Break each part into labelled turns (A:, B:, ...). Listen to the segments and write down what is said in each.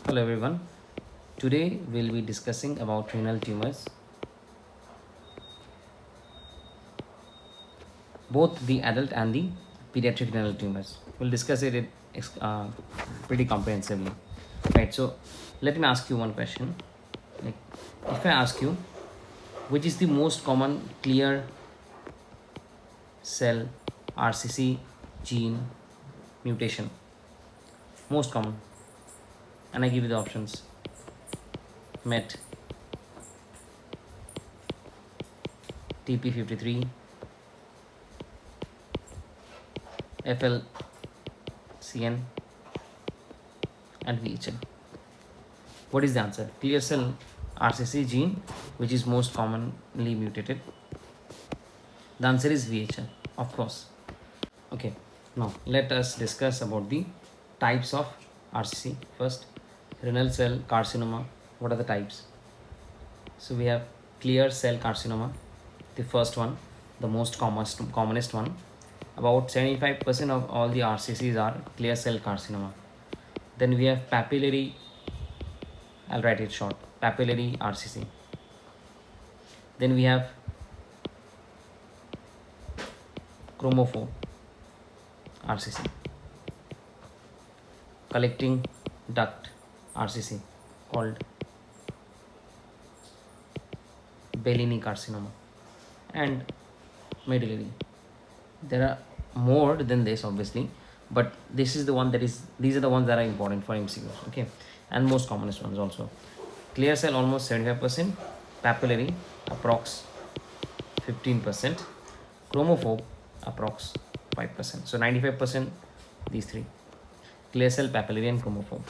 A: Hello everyone. Today we'll be discussing about renal tumors, both the adult and the pediatric renal tumors. We'll discuss it pretty comprehensively. Right. So let me ask you one question. Like, if I ask you, which is the most common clear cell RCC gene mutation? Most common, and I give you the options: MET, TP53, FLCN, and VHL. What is the answer? Clear cell RCC gene, which is most commonly mutated. The answer is VHL, of course. Okay, now let us discuss about the types of RCC. First, renal cell carcinoma. What are the types? So we have clear cell carcinoma, the first one, the most commonest one. About 75% of all the RCCs are clear cell carcinoma. Then we have papillary, I'll write it short, papillary RCC. Then we have chromophobe RCC, collecting duct RCC called Bellini carcinoma, and medullary. There are more than this, obviously, but this is the one that is. These are the ones that are important for MCQs. Okay, and most commonest ones also. Clear cell almost 75%, papillary approx 15%, chromophobe approx 5%. So 95% these three: clear cell, papillary, and chromophobe.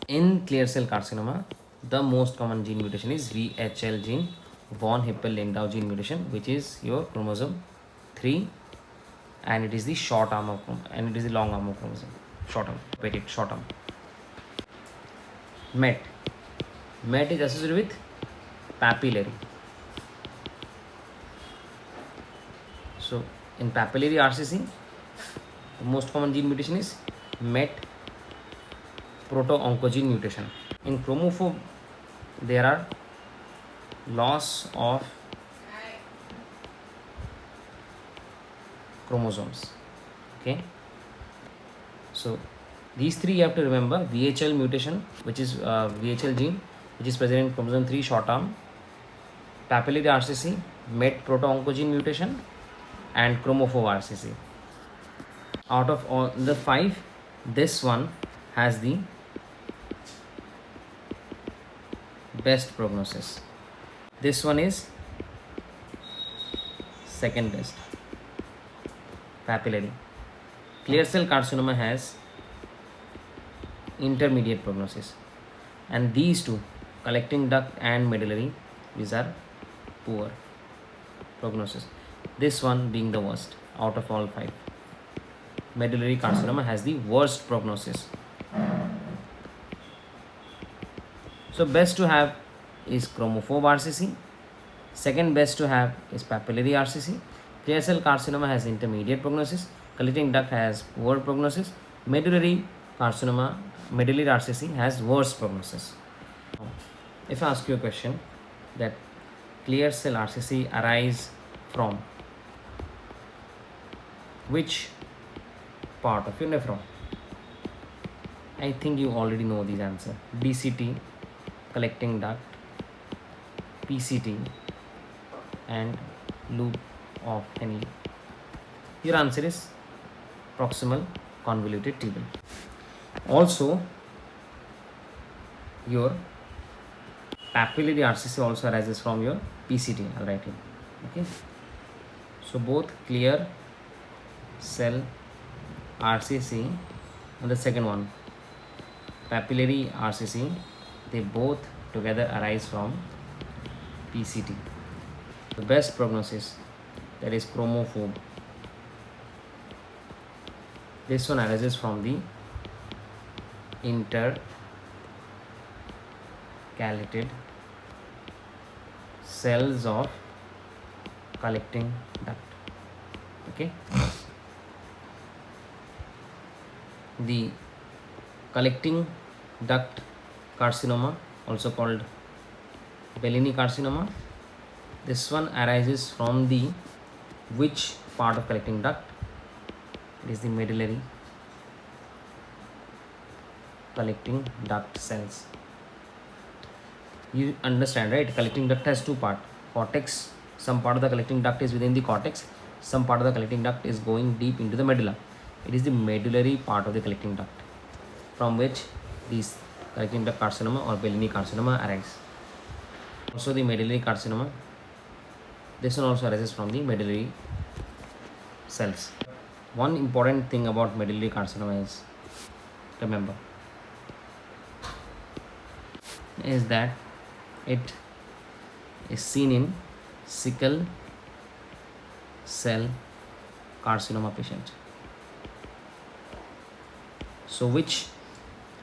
A: In clear cell carcinoma, the most common gene mutation is VHL gene, von Hippel-Lindau gene mutation, which is your chromosome 3, and it is the short arm of and it is the long arm of chromosome. Short arm, short arm. MET. MET is associated with papillary. So in papillary RCC, the most common gene mutation is MET proto-oncogene mutation. In chromophobe, there are loss of chromosomes. Okay, so these three you have to remember: VHL mutation, which is VHL gene, which is present in chromosome 3 short arm; papillary RCC, MET proto-oncogene mutation; and chromophobe RCC. Out of all the 5, this one has the best prognosis. This one is second best. Papillary. Clear cell carcinoma has intermediate prognosis, and these two, collecting duct and medullary, these are poor prognosis. This one being the worst out of all 5. Medullary carcinoma has the worst prognosis. So best to have is chromophobe RCC. Second best to have is papillary RCC. Clear cell carcinoma has intermediate prognosis. Collecting duct has poor prognosis. Medullary carcinoma, medullary RCC has worse prognosis. If I ask you a question that clear cell RCC arise from which part of your nephron? I think you already know these answer. DCT, collecting duct, PCT, and loop of Henle. Your answer is proximal convoluted tubule. Also, your papillary RCC also arises from your PCT. I'll write it. Okay. So both clear cell RCC and the second one, papillary RCC, they both together arise from PCT. The best prognosis, that is chromophobe. This one arises from the intercalated cells of collecting duct. Okay. the collecting duct carcinoma, also called Bellini carcinoma. This one arises from the which part of collecting duct? It is the medullary collecting duct cells. You understand, right? Collecting duct has two parts. Cortex, some part of the collecting duct is within the cortex, some part of the collecting duct is going deep into the medulla. It is the medullary part of the collecting duct from which these collecting duct carcinoma or Bellini carcinoma arise. Also the medullary carcinoma, this one also arises from the medullary cells. One important thing about medullary carcinoma is, remember, is that it is seen in sickle cell carcinoma patient. So which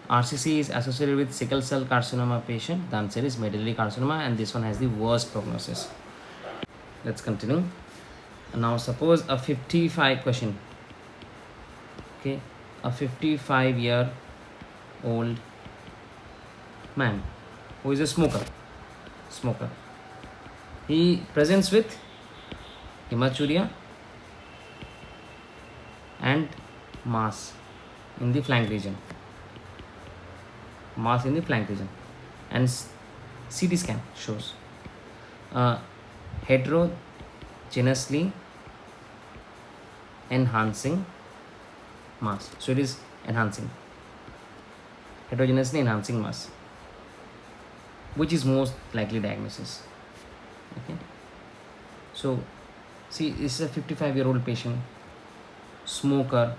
A: RCC is associated with sickle cell carcinoma patient? The answer is medullary carcinoma, and this one has the worst prognosis. Let's continue. Now suppose a 55 question. Okay, a 55-year-old man who is a smoker. He presents with hematuria and mass in the flank region. And CT scan shows heterogeneously enhancing mass. So it is heterogeneously enhancing mass. Which is most likely diagnosis? Okay. So see, this is a 55-year-old patient, smoker,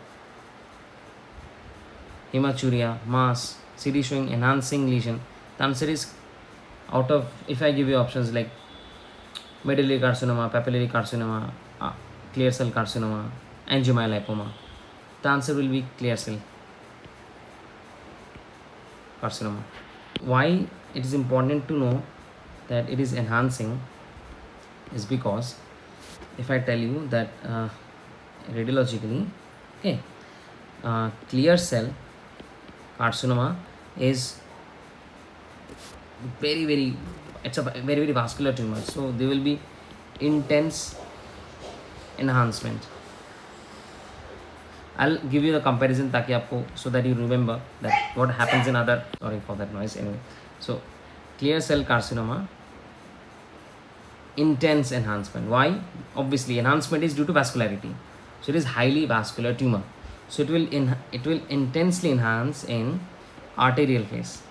A: hematuria, mass, CT showing enhancing lesion. The answer is, out of, if I give you options like medullary carcinoma, papillary carcinoma, clear cell carcinoma, angiomyolipoma, the answer will be clear cell carcinoma. Why it is important to know that it is enhancing is because if I tell you that radiologically, okay, clear cell carcinoma is it's a very vascular tumor, so there will be intense enhancement. I'll give you the comparison ताकि आपको, so that you remember that what happens in other, sorry for that noise, anyway. So clear cell carcinoma, intense enhancement. Why? Obviously enhancement is due to vascularity, so it is highly vascular tumor, so it will intensely enhance in arterial phase.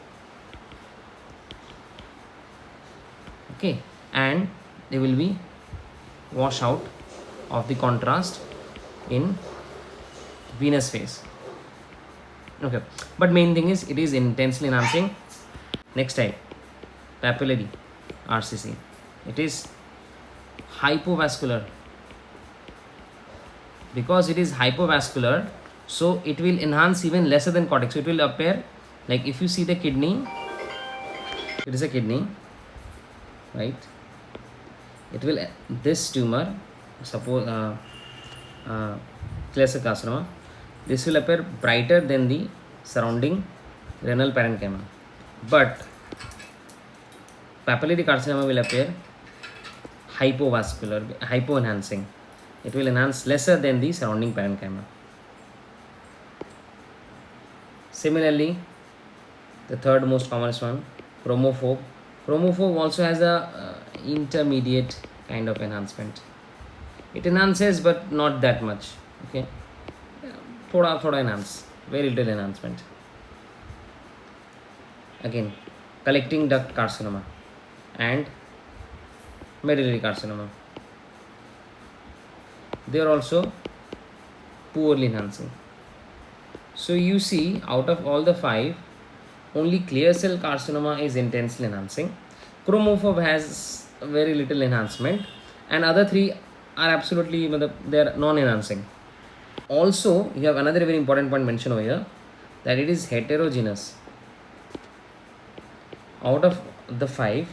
A: Okay, and there will be washout of the contrast in venous phase. Okay, but main thing is it is intensely enhancing. Next type, papillary RCC. It is hypovascular. Because it is hypovascular, so it will enhance even lesser than cortex. So it will appear like, if you see the kidney, it is a kidney, right? It will, this tumor, suppose clear cell carcinoma, this will appear brighter than the surrounding renal parenchyma, but papillary carcinoma will appear hypovascular, hypoenhancing. It will enhance lesser than the surrounding parenchyma. Similarly, the third most commonest one, chromophobe. Chromophobe also has a intermediate kind of enhancement. It enhances but not that much. Okay, thoda enhance, very little enhancement. Again, collecting duct carcinoma and medullary carcinoma, they are also poorly enhancing. So you see, out of all the 5, only clear cell carcinoma is intensely enhancing, chromophobe has very little enhancement, and other 3 are absolutely, they are non-enhancing. Also, you have another very important point mentioned over here, that it is heterogeneous. Out of the 5,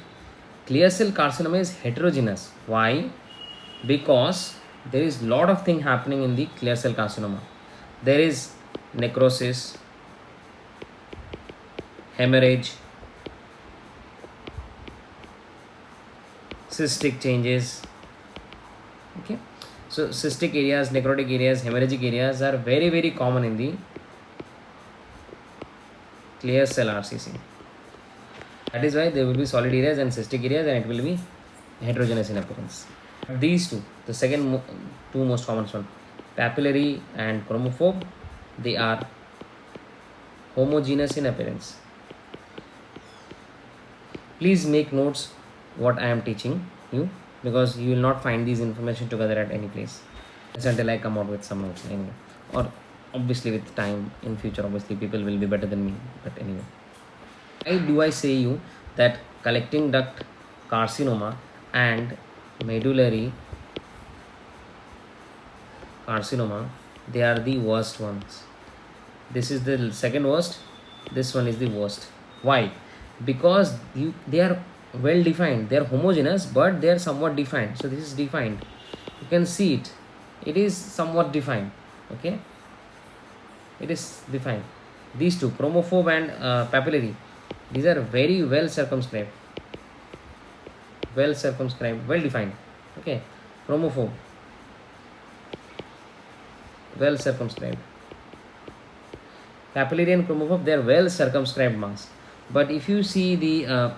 A: clear cell carcinoma is heterogeneous. Why? Because there is lot of thing happening in the clear cell carcinoma. There is necrosis, hemorrhage, cystic changes. Okay, so cystic areas, necrotic areas, hemorrhagic areas are very very common in the clear cell RCC. That is why there will be solid areas and cystic areas, and it will be heterogeneous in appearance. These two, the second two most common one, papillary and chromophobe, they are homogeneous in appearance. Please make notes what I am teaching you, because you will not find these information together at any place until I come out with some notes anyway. Or obviously with time in future, obviously people will be better than me, but anyway. Why do I say you that collecting duct carcinoma and medullary carcinoma, they are the worst ones? This is the second worst, this one is the worst. Why? Because they are well defined, they are homogeneous, but they are somewhat defined. So this is defined, you can see it, it is somewhat defined. Okay, it is defined. These two, chromophobe and papillary, these are very well circumscribed, well defined. Okay, chromophobe, well circumscribed. Papillary and chromophobe, they are well circumscribed mass. But if you see the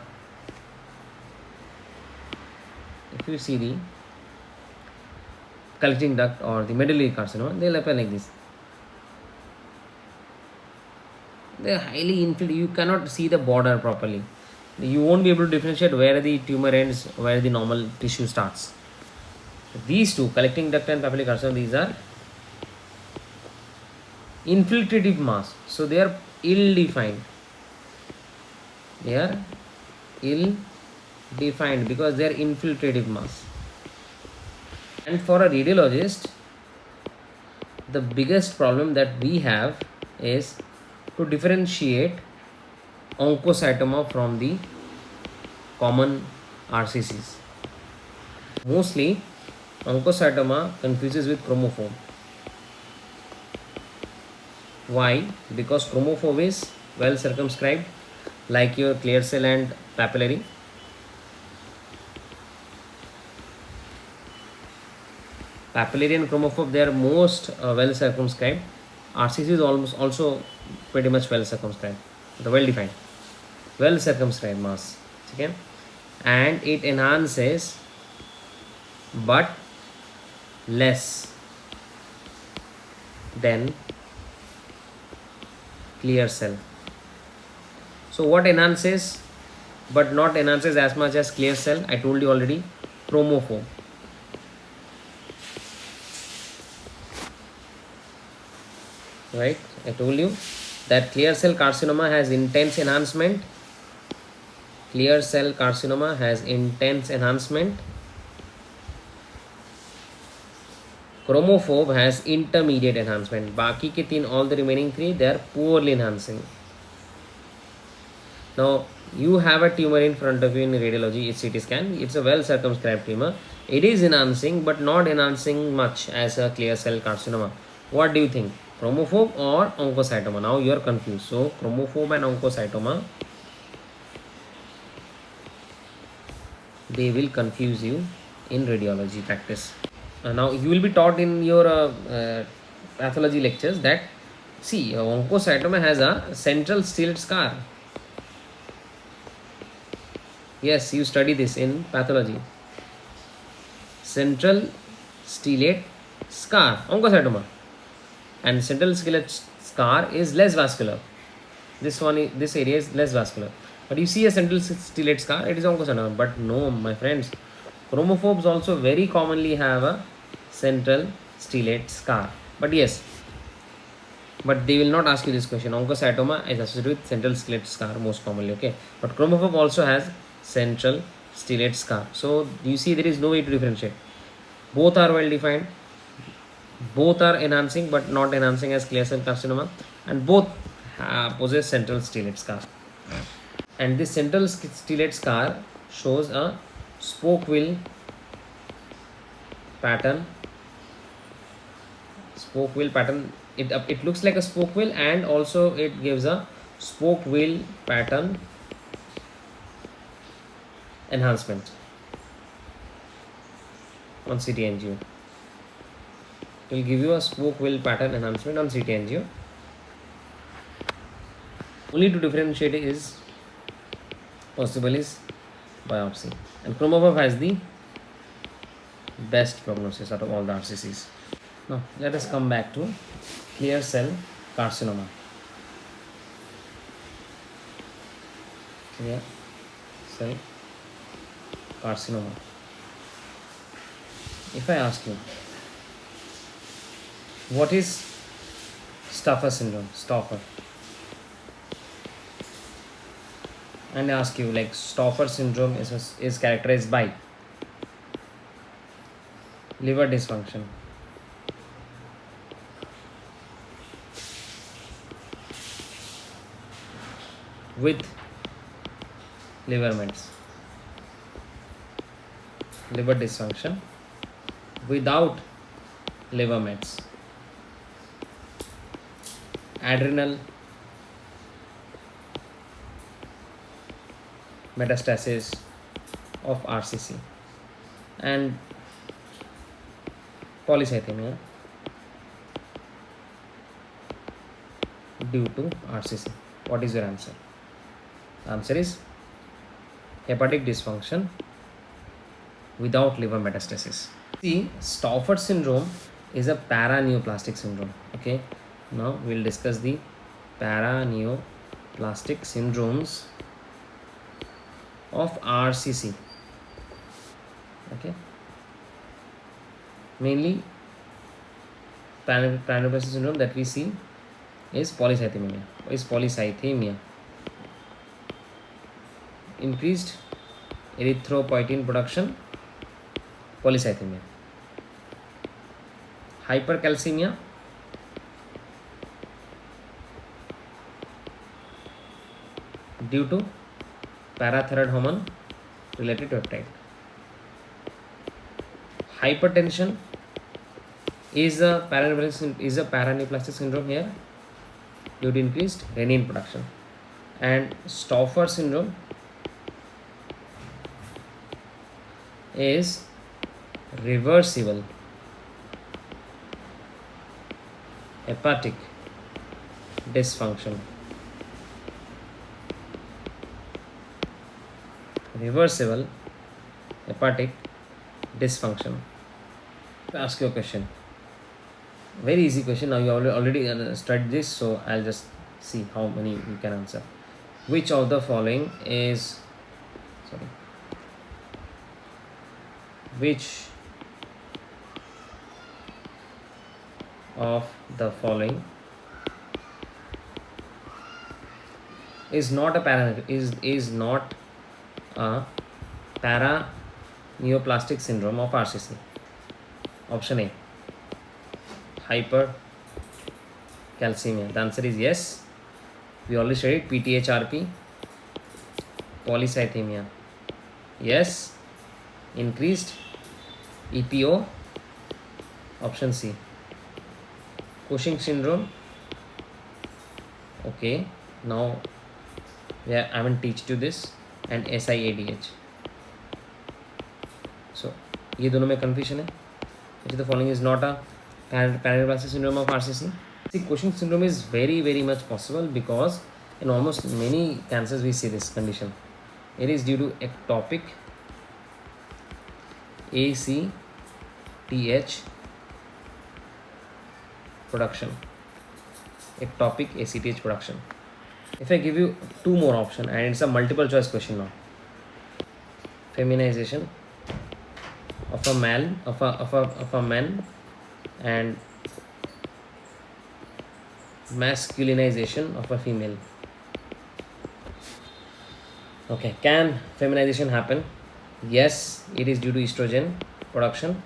A: collecting duct or the medullary carcinoma, they will appear like this. They are highly infiltrated. You cannot see the border properly. You won't be able to differentiate where the tumor ends, where the normal tissue starts. These two, collecting duct and papillary carcinoma, these are infiltrative mass. So they are ill defined. They are ill defined because they are infiltrative mass. And for a radiologist, the biggest problem that we have is to differentiate oncocytoma from the common RCCs. Mostly oncocytoma confuses with chromophobe. Why? Because chromophobe is well circumscribed, like your clear cell and papillary. Papillary and chromophobe, they are most well circumscribed. RCC is almost also pretty much well circumscribed, well defined, well circumscribed mass. Okay, and it enhances but less than clear cell. So what enhances but not enhances as much as clear cell? I told you already, chromophobe. Right, I told you that clear cell carcinoma has intense enhancement. Clear cell carcinoma has intense enhancement. Chromophobe has intermediate enhancement. Baki ke teen, all the remaining three, they are poorly enhancing. Now you have a tumor in front of you in radiology, it's CT scan. It's a well circumscribed tumor. It is enhancing but not enhancing much as a clear cell carcinoma. What do you think? Chromophobe or oncocytoma? Now you are confused. So chromophobe and oncocytoma, they will confuse you in radiology practice. Now you will be taught in your pathology lectures that, see, oncocytoma has a central stellate scar. Yes, you study this in pathology. Central stellate scar, oncocytoma. And central stellate scar is less vascular. This area is less vascular. But you see a central stellate scar, it is oncocytoma. But no, my friends, chromophobes also very commonly have a central stellate scar. But yes, but they will not ask you this question. Oncocytoma is associated with central stellate scar most commonly. Okay, but chromophobe also has central stellate scar. So you see, there is no way to differentiate. Both are well defined. Both are enhancing but not enhancing as clear cell carcinoma, and both possess central stellate scar. And this central stellate scar shows a spoke wheel pattern. Spoke wheel pattern it looks like a spoke wheel, and also it gives a spoke wheel pattern enhancement on CT angio. It will give you a spoke wheel pattern enhancement on CT angio. Only to differentiate is possible is biopsy, and chromograph has the best prognosis out of all the RCCs. Now let us come back to clear cell carcinoma. Clear cell carcinoma. If I ask you, what is Stauffer syndrome? Stauffer. And I ask you, like, Stauffer syndrome is characterized by liver dysfunction, with liver mets, liver dysfunction without liver mets, adrenal metastasis of RCC, and polycythemia due to RCC. What is your answer? Answer is hepatic dysfunction without liver metastasis. See, Stauffer syndrome is a paraneoplastic syndrome. Okay, now we'll discuss the paraneoplastic syndromes of RCC. Okay, mainly paraneoplastic syndrome that we see is polycythemia. Increased erythropoietin production, polycythemia. Hypercalcemia, due to parathyroid hormone related to peptide. Hypertension is a paraneoplastic syndrome here due to increased renin production. And Stauffer syndrome is reversible hepatic dysfunction. Reversible hepatic dysfunction. I'll ask you a question. Very easy question. Now you already studied this, so I'll just see how many you can answer. Which of the following is which of the following is not a paraneoplastic syndrome of RCC? Option A, hypercalcemia. The answer is yes. We already studied PTHRP. Polycythemia, yes. Increased EPO, option C. Cushing syndrome, okay. Now I haven't teach you this. And SIADH. So ये दोनों में confusion है. Which of the following is not a paraneoplastic syndrome of RCC? See, Cushing syndrome is very, very much possible because in almost many cancers we see this condition. It is due to ectopic ACTH production. Ectopic ACTH production. If I give you two more options, and it's a multiple choice question now. Feminization of a man and masculinization of a female. Okay, can feminization happen? Yes, it is due to estrogen production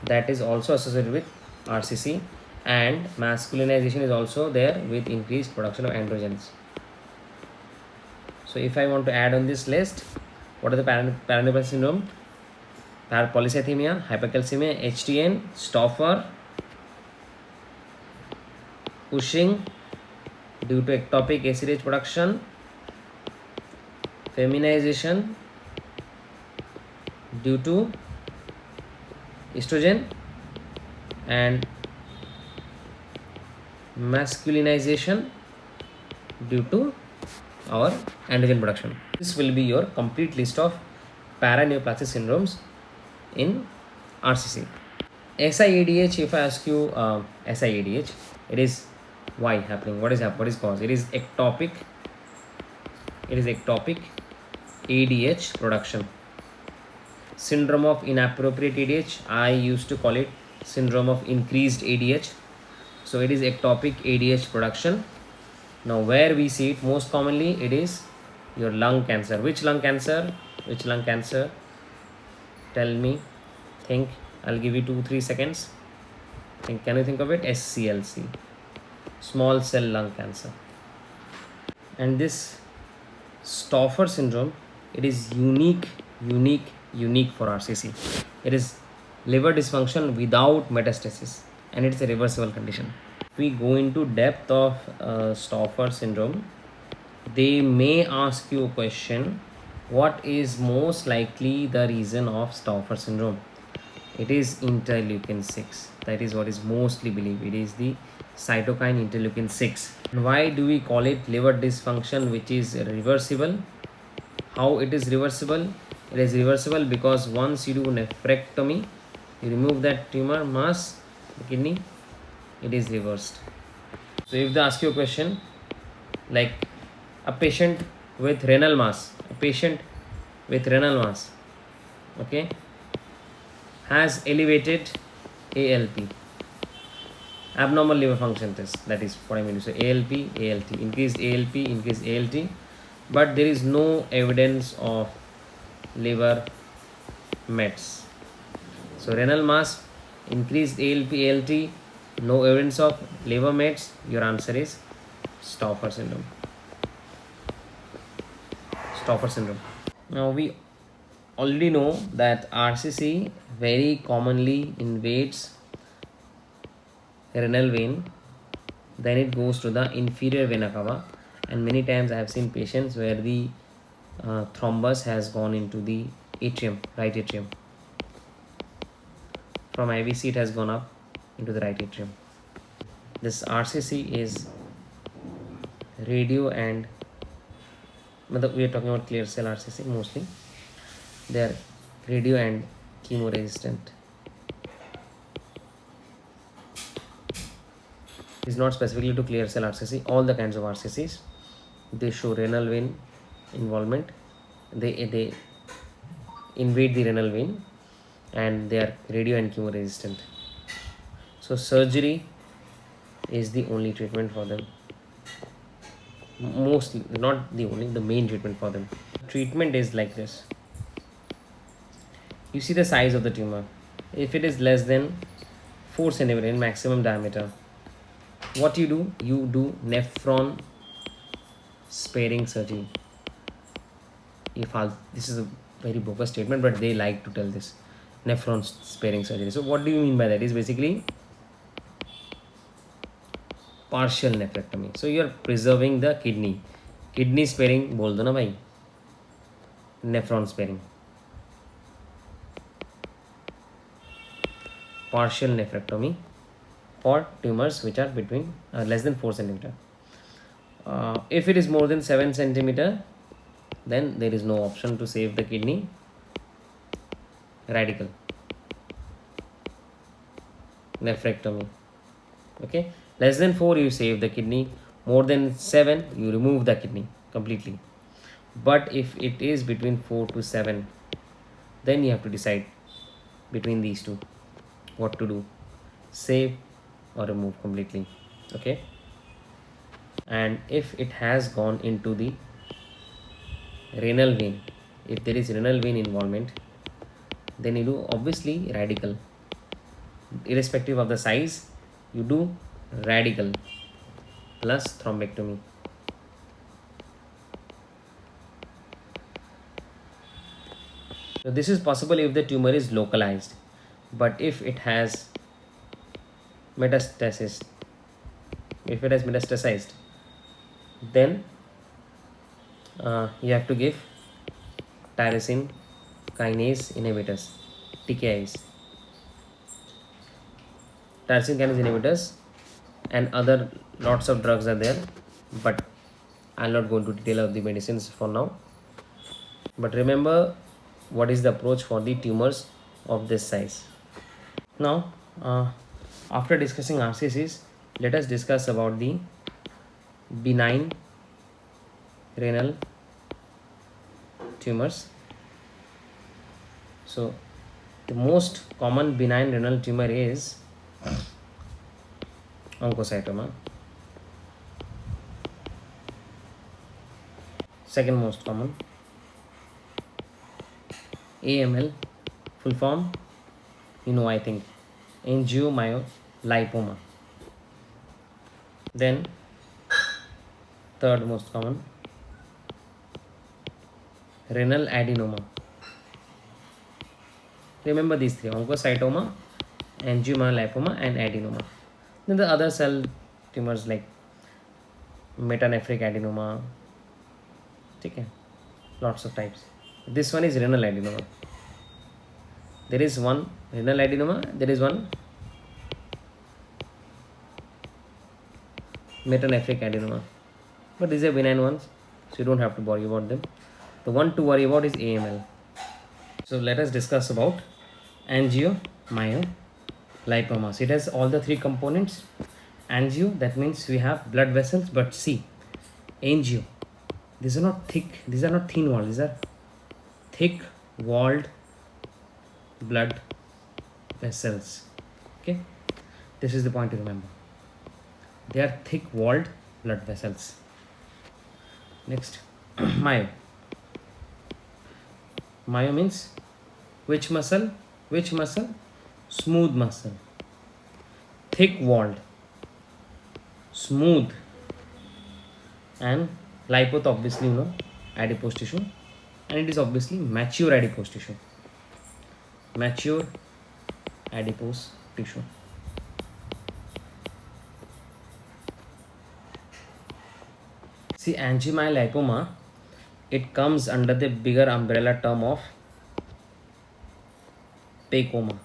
A: that is also associated with RCC, and masculinization is also there with increased production of androgens. So if I want to add on this list, what are the paraneoplastic syndrome? Polycythemia, hypercalcemia, HTN, Stauffer, Cushing due to ectopic acid H production, feminization due to estrogen, and masculinization due to our androgen production. This will be your complete list of paraneoplastic syndromes in RCC. SIADH, if I ask you SIADH, it is why happening, what is happening, what is cause? It is ectopic ADH production. Syndrome of inappropriate ADH, I used to call it syndrome of increased ADH. So it is ectopic ADH production. Now where we see it most commonly, it is your lung cancer. Which lung cancer? Tell me, think. I'll give you 2-3 seconds. Think, can you think of it? SCLC, small cell lung cancer. And this Stauffer syndrome, it is unique for RCC. It is liver dysfunction without metastasis, and it's a reversible condition. If we go into depth of Stauffer syndrome, they may ask you a question: what is most likely the reason of Stauffer syndrome? It is interleukin 6. That is what is mostly believed. It is the cytokine interleukin 6. And why do we call it liver dysfunction which is reversible? How it is reversible? It is reversible because once you do nephrectomy, you remove that tumor mass, the kidney, it is reversed. So if they ask you a question like a patient with renal mass, okay, has elevated ALP, abnormal liver function test, that is what I mean to say, ALT, increased ALT, but there is no evidence of liver mets. So renal mass, increased ALT, no evidence of liver mets, your answer is Stauffer syndrome. Now we already know that RCC very commonly invades renal vein, then it goes to the inferior vena cava, and many times I have seen patients where the thrombus has gone into the atrium, right atrium. From IVC it has gone up into the right atrium. This RCC is radio and we are talking about clear cell RCC mostly. They are radio and chemo resistant. It's not specifically to clear cell RCC. All the kinds of RCCs, they show renal vein involvement. They invade the renal vein, and they are radio and chemo resistant. So surgery is the only treatment for them. Mostly, not the only, the main treatment for them. Treatment is like this. You see the size of the tumor. If it is less than 4 centimeter in maximum diameter, what you do? You do nephron sparing surgery. This is a very bogus statement, but they like to tell this, nephron sparing surgery. So what do you mean by that? Is basically partial nephrectomy. So you are preserving the kidney sparing बोल दो ना भाई, nephron sparing. Partial nephrectomy for tumors which are between less than 4 centimeter. If it is more than 7 centimeter, then there is no option to save the kidney. Radical nephrectomy. Okay, less than 4 you save the kidney, more than 7 you remove the kidney completely. But if it is between 4 to 7, then you have to decide between these two what to do, save or remove completely. Okay, and if it has gone into the renal vein, if there is renal vein involvement, then you do obviously radical. Irrespective of the size, you do radical plus thrombectomy. So this is possible if the tumor is localized, but if it has metastasis, if it has metastasized, then you have to give tyrosine kinase inhibitors, TKIs, tyrosine kinase inhibitors, and other lots of drugs are there, but I'll not go into detail of the medicines for now. But remember what is the approach for the tumors of this size. Now, after discussing RCCs, let us discuss about the benign renal tumors. So, the most common benign renal tumor is oncocytoma. Second most common, AML, full form, I think, angiomyolipoma. Then, third most common, renal adenoma. Remember these three: oncocytoma, angiomyolipoma, and adenoma. Then the other cell tumors like metanephric adenoma. Okay, lots of types. This one is renal adenoma. There is one renal adenoma. There is one metanephric adenoma. But these are benign ones, so you don't have to worry about them. The one to worry about is AML. So let us discuss about angiomyolipoma. So it has all the three components. Angio, that means we have blood vessels, but see, angio, these are not thick, these are not thin walled, these are thick walled blood vessels. Okay, this is the point to remember. They are thick walled blood vessels. Next, myo. Myo means which muscle? Which muscle? Smooth muscle. Thick walled, smooth, and lipo, obviously adipose tissue, and it is obviously mature adipose tissue. Mature adipose tissue. See, angiomyolipoma, it comes under the bigger umbrella term of pecoma.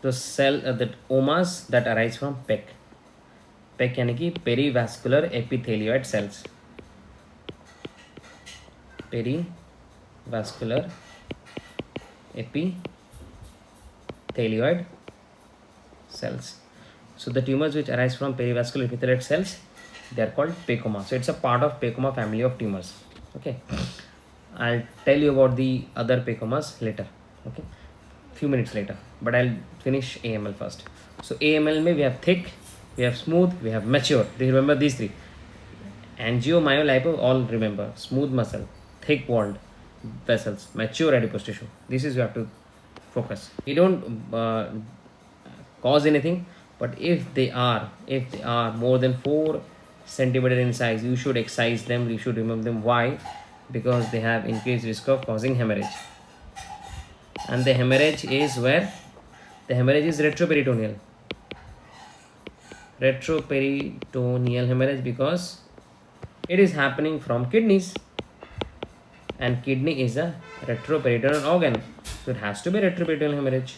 A: The cell, the omas that arise from PEC. PEC यानी कि perivascular epithelioid cells. Perivascular epithelioid cells. So the tumors which arise from perivascular epithelioid cells, they are called pecoma. So it's a part of pecoma family of tumors. Okay, I'll tell you about the other pecomas later. Okay, few minutes later, but I'll finish AML first. So AML mein we have thick, we have smooth, we have mature. Do you remember these three? Angiomyolipo, all remember. Smooth muscle, thick walled vessels, mature adipose tissue. This is you have to focus. You don't cause anything, but if they are more than 4 centimeter in size, you should excise them. You should remove them. Why? Because they have increased risk of causing hemorrhage. And the hemorrhage is where? The hemorrhage is retroperitoneal. Retroperitoneal hemorrhage, because it is happening from kidneys, and kidney is a retroperitoneal organ, so it has to be retroperitoneal hemorrhage,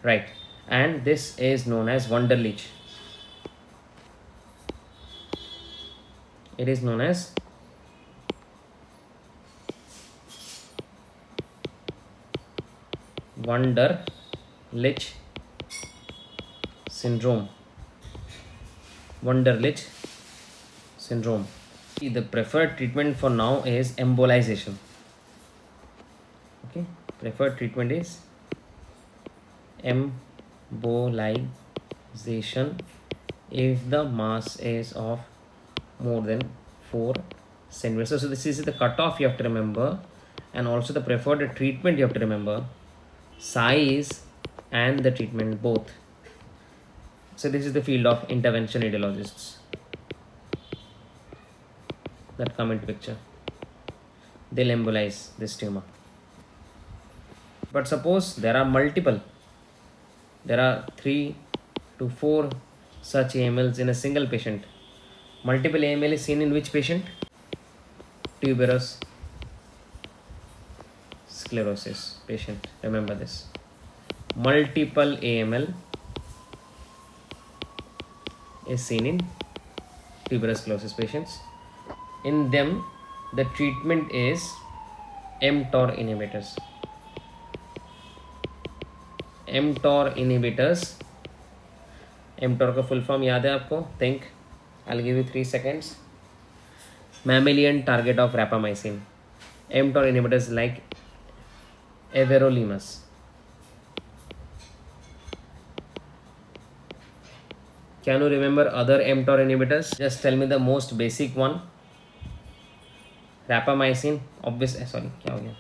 A: right? And this is known as Wunderlich. It is known as Wunderlich syndrome. Wunderlich syndrome. The preferred treatment for now is embolization. Okay, preferred treatment is embolization if the mass is of more than 4 centimeters. So this is the cutoff you have to remember, and also the preferred treatment you have to remember, size and the treatment both. So this is the field of intervention radiologists that come into picture. They'll embolize this tumor. But suppose there are multiple, there are 3 to 4 such AMLs in a single patient. Multiple AML is seen in which patient? Tuberous sclerosis patient. Remember this. Multiple AML is seen in tuberous sclerosis patients. In them, the treatment is mTOR inhibitors. mTOR inhibitors. mTOR का full form याद है आपको? Think. I'll give you 3 seconds. Mammalian target of rapamycin. mTOR inhibitors like everolimus. Can you remember other mTOR inhibitors? Just tell me the most basic one. Rapamycin, obvious. Sorry, क्या हो गया?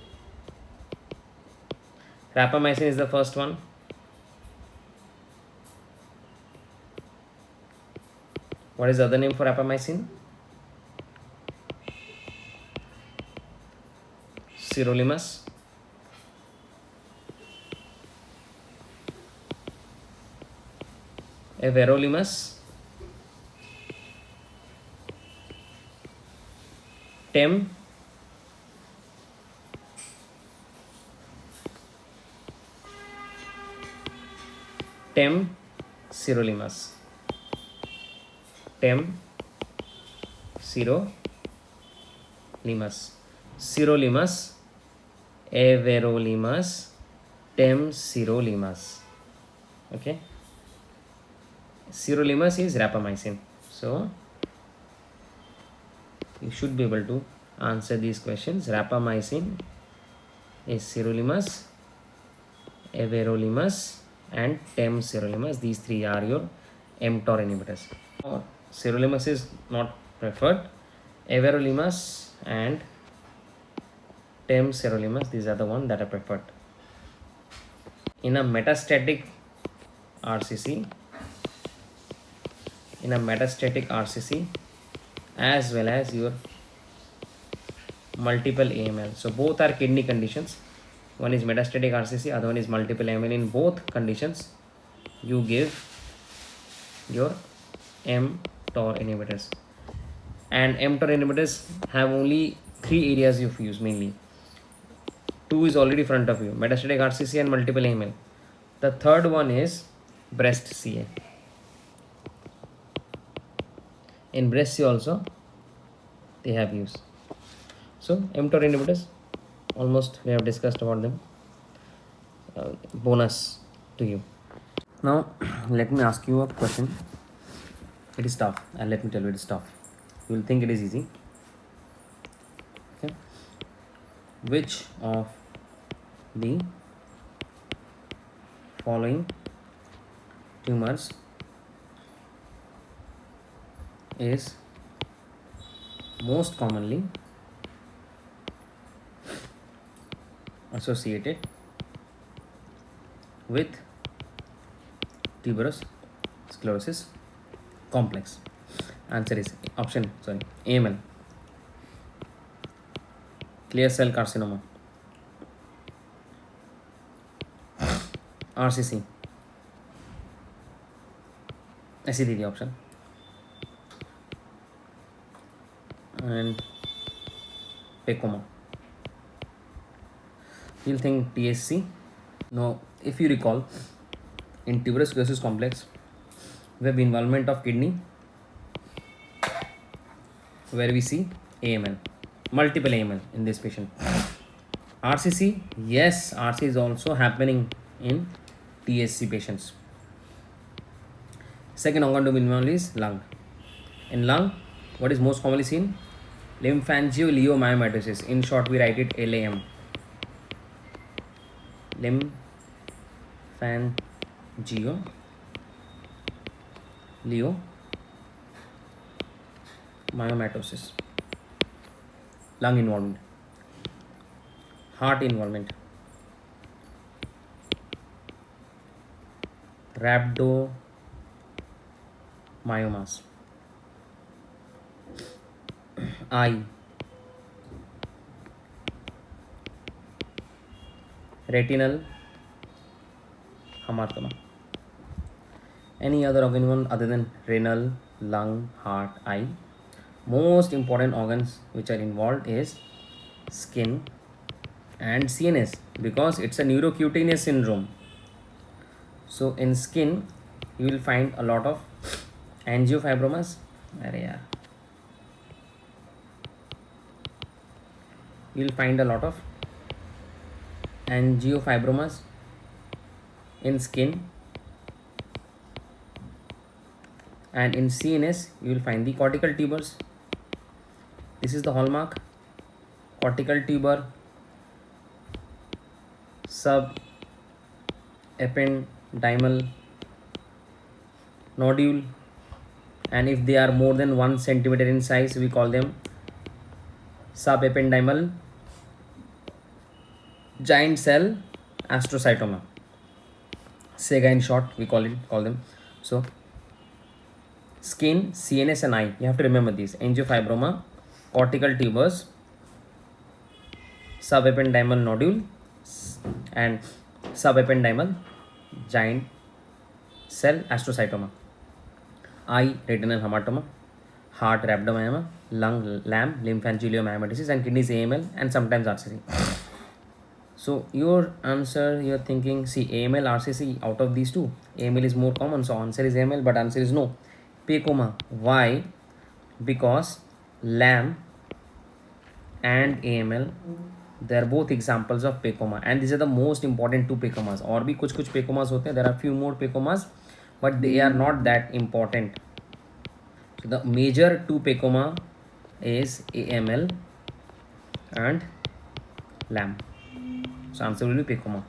A: Rapamycin is the first one. What is the other name for rapamycin? Sirolimus. Everolimus. Tem. Sirolimus. Sirolimus, everolimus, sirolimus. Okay. Sirolimus is rapamycin. So you should be able to answer these questions. Rapamycin is sirolimus, everolimus, and sirolimus. These 3 are your mTOR inhibitors. Sirolimus is not preferred. Everolimus and sirolimus, these are the ones that are preferred. In a metastatic RCC, as well as your multiple AML. So both are kidney conditions. One is metastatic RCC, other one is multiple AML. In both conditions, you give your mTOR inhibitors. And mTOR inhibitors have only 3 areas of use mainly. 2 is already front of you, metastatic RCC and multiple AML. The third one is breast CA. In breast CA also they have use. So mTOR inhibitors, almost we have discussed about them. Bonus to you. Now let me ask you a question. It is tough, and let me tell you, it is tough. You will think it is easy. Okay. Which of the following tumors is most commonly associated with tuberous sclerosis complex? Answer is AML, clear cell carcinoma, RCC, ऐसी दीजिए option, and pecoma. You'll think TSC. No, if you recall, in tuberous sclerosis complex, we have involvement of kidney, where we see AML, multiple AML in this patient. RCC, yes, RC is also happening in TSC patients. Second organ to be involved is lung. In lung, what is most commonly seen? Lymphangioliomyomatosis. In short, we write it LAM. Lymphangioliomyomatosis. Lung involvement. Heart involvement. Rhabdomyomas. Eye. retinal hamartoma. Any other organ other than renal, lung, heart, eye? Most important organs which are involved is skin and CNS, because it's a neurocutaneous syndrome. So in skin you will find a lot of angiofibromas. अरे यार, you will find a lot of angiofibromas in skin, and in CNS you will find the cortical tubers. This is the hallmark: cortical tuber, subependymal nodule, and if they are more than 1 centimeter in size we call them subependymal giant cell astrocytoma. Sega in short we call them. So skin, CNS and eye, you have to remember these: angiofibroma, cortical tubers, subependymal nodule, and subependymal giant cell astrocytoma. Eye, retinal hamartoma; heart, rhabdomyoma; lung, LAM, lymphangioliomyomatosis; and kidneys, AML, and sometimes RCC. So your answer, you're thinking, see, AML, RCC, out of these two, AML is more common, so answer is AML, but answer is no. Pecoma. Why? Because LAM and AML, they are both examples of pecoma, and these are the most important two pecomas. और भी कुछ pecomas होते हैं, there are few more pecomas, but they are not that important. So the major two pecoma is AML and LAM. So answer will be pecoma.